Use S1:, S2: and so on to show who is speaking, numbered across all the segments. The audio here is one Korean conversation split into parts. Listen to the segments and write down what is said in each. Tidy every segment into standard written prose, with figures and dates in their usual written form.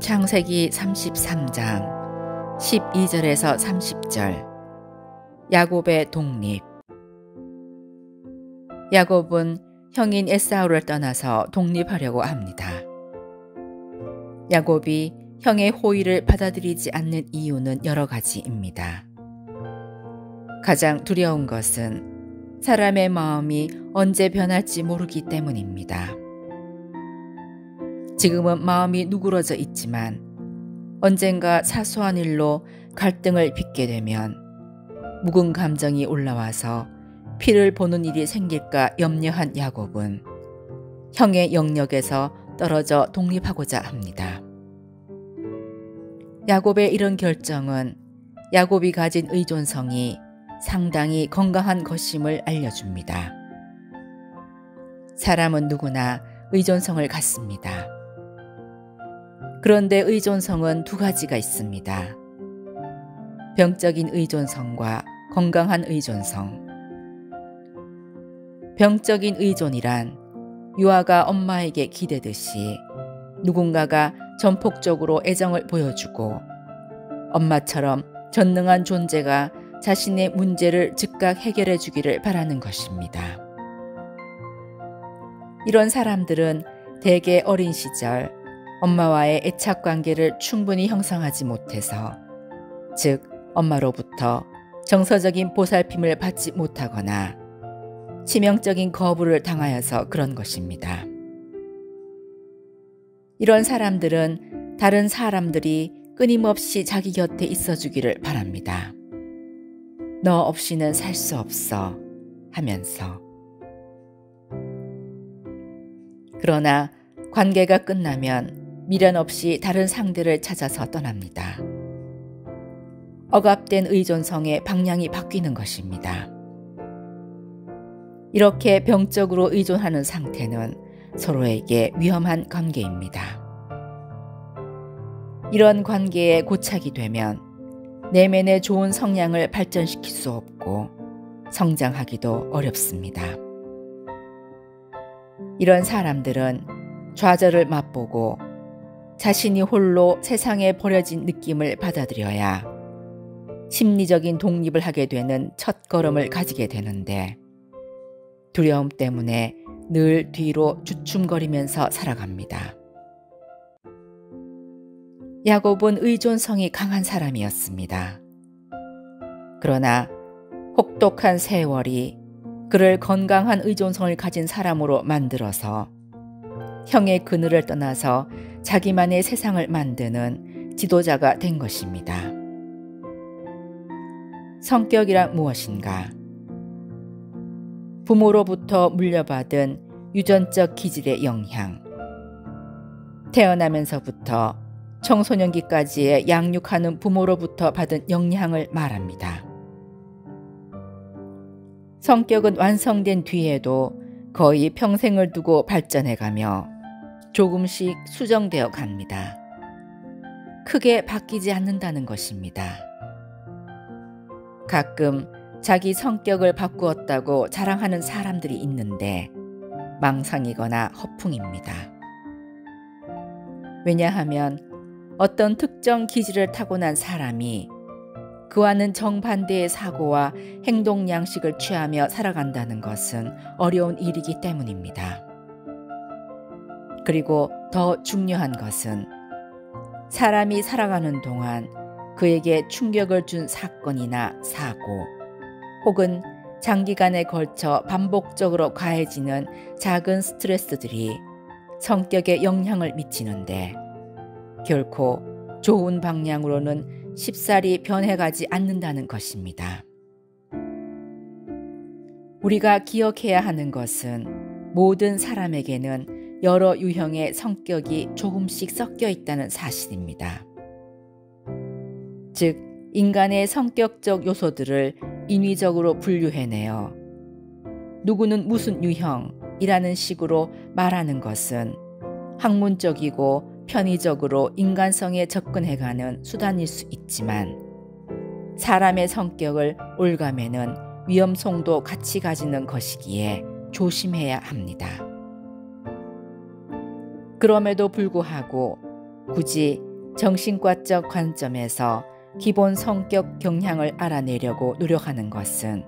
S1: 창세기 33장 12절에서 30절. 야곱의 독립. 야곱은 형인 에사우를 떠나서 독립하려고 합니다. 야곱이 형의 호의를 받아들이지 않는 이유는 여러 가지입니다. 가장 두려운 것은 사람의 마음이 언제 변할지 모르기 때문입니다. 지금은 마음이 누그러져 있지만 언젠가 사소한 일로 갈등을 빚게 되면 묵은 감정이 올라와서 피를 보는 일이 생길까 염려한 야곱은 형의 영역에서 떨어져 독립하고자 합니다. 야곱의 이런 결정은 야곱이 가진 의존성이 상당히 건강한 것임을 알려줍니다. 사람은 누구나 의존성을 갖습니다. 그런데 의존성은 두 가지가 있습니다. 병적인 의존성과 건강한 의존성. 병적인 의존이란 유아가 엄마에게 기대듯이 누군가가 전폭적으로 애정을 보여주고 엄마처럼 전능한 존재가 자신의 문제를 즉각 해결해 주기를 바라는 것입니다. 이런 사람들은 대개 어린 시절 엄마와의 애착 관계를 충분히 형성하지 못해서, 즉 엄마로부터 정서적인 보살핌을 받지 못하거나 치명적인 거부를 당하여서 그런 것입니다. 이런 사람들은 다른 사람들이 끊임없이 자기 곁에 있어주기를 바랍니다. 너 없이는 살 수 없어 하면서. 그러나 관계가 끝나면 미련 없이 다른 상대를 찾아서 떠납니다. 억압된 의존성의 방향이 바뀌는 것입니다. 이렇게 병적으로 의존하는 상태는 서로에게 위험한 관계입니다. 이런 관계에 고착이 되면 내면의 좋은 성향을 발전시킬 수 없고 성장하기도 어렵습니다. 이런 사람들은 좌절을 맛보고 자신이 홀로 세상에 버려진 느낌을 받아들여야 심리적인 독립을 하게 되는 첫걸음을 가지게 되는데, 두려움 때문에 늘 뒤로 주춤거리면서 살아갑니다. 야곱은 의존성이 강한 사람이었습니다. 그러나 혹독한 세월이 그를 건강한 의존성을 가진 사람으로 만들어서 형의 그늘을 떠나서 자기만의 세상을 만드는 지도자가 된 것입니다. 성격이란 무엇인가? 부모로부터 물려받은 유전적 기질의 영향, 태어나면서부터 청소년기까지의 양육하는 부모로부터 받은 영향을 말합니다. 성격은 완성된 뒤에도 거의 평생을 두고 발전해가며 조금씩 수정되어 갑니다. 크게 바뀌지 않는다는 것입니다. 가끔 자기 성격을 바꾸었다고 자랑하는 사람들이 있는데 망상이거나 허풍입니다. 왜냐하면 어떤 특정 기질을 타고난 사람이 그와는 정반대의 사고와 행동 양식을 취하며 살아간다는 것은 어려운 일이기 때문입니다. 그리고 더 중요한 것은 사람이 살아가는 동안 그에게 충격을 준 사건이나 사고, 혹은 장기간에 걸쳐 반복적으로 가해지는 작은 스트레스들이 성격에 영향을 미치는데 결코 좋은 방향으로는 쉽사리 변해가지 않는다는 것입니다. 우리가 기억해야 하는 것은 모든 사람에게는 여러 유형의 성격이 조금씩 섞여 있다는 사실입니다. 즉, 인간의 성격적 요소들을 인위적으로 분류해내어 누구는 무슨 유형이라는 식으로 말하는 것은 학문적이고 편의적으로 인간성에 접근해가는 수단일 수 있지만, 사람의 성격을 올가매는 위험성도 같이 가지는 것이기에 조심해야 합니다. 그럼에도 불구하고 굳이 정신과적 관점에서 기본 성격 경향을 알아내려고 노력하는 것은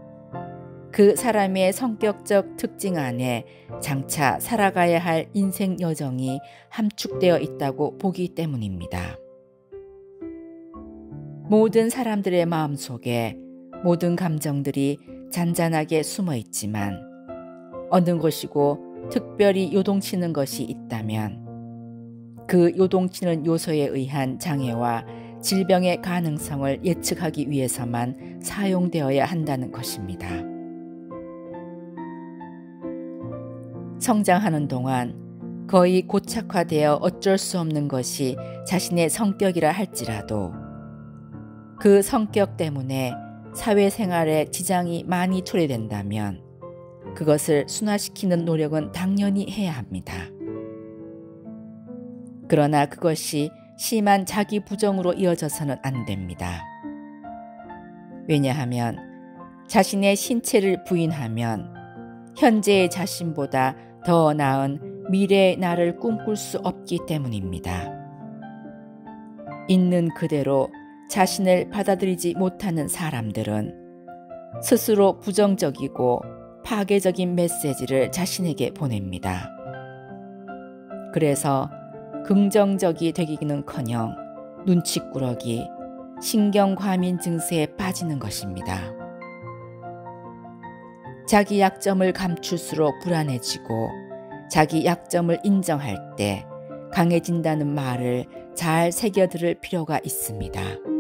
S1: 그 사람의 성격적 특징 안에 장차 살아가야 할 인생 여정이 함축되어 있다고 보기 때문입니다. 모든 사람들의 마음속에 모든 감정들이 잔잔하게 숨어 있지만 어느 것이고 특별히 요동치는 것이 있다면 그 요동치는 요소에 의한 장애와 질병의 가능성을 예측하기 위해서만 사용되어야 한다는 것입니다. 성장하는 동안 거의 고착화되어 어쩔 수 없는 것이 자신의 성격이라 할지라도 그 성격 때문에 사회생활에 지장이 많이 초래된다면 그것을 순화시키는 노력은 당연히 해야 합니다. 그러나 그것이 심한 자기 부정으로 이어져서는 안 됩니다. 왜냐하면 자신의 신체를 부인하면 현재의 자신보다 더 나은 미래의 나를 꿈꿀 수 없기 때문입니다. 있는 그대로 자신을 받아들이지 못하는 사람들은 스스로 부정적이고 파괴적인 메시지를 자신에게 보냅니다. 그래서 긍정적이 되기는커녕 눈치꾸러기, 신경과민 증세에 빠지는 것입니다. 자기 약점을 감출수록 불안해지고 자기 약점을 인정할 때 강해진다는 말을 잘 새겨들을 필요가 있습니다.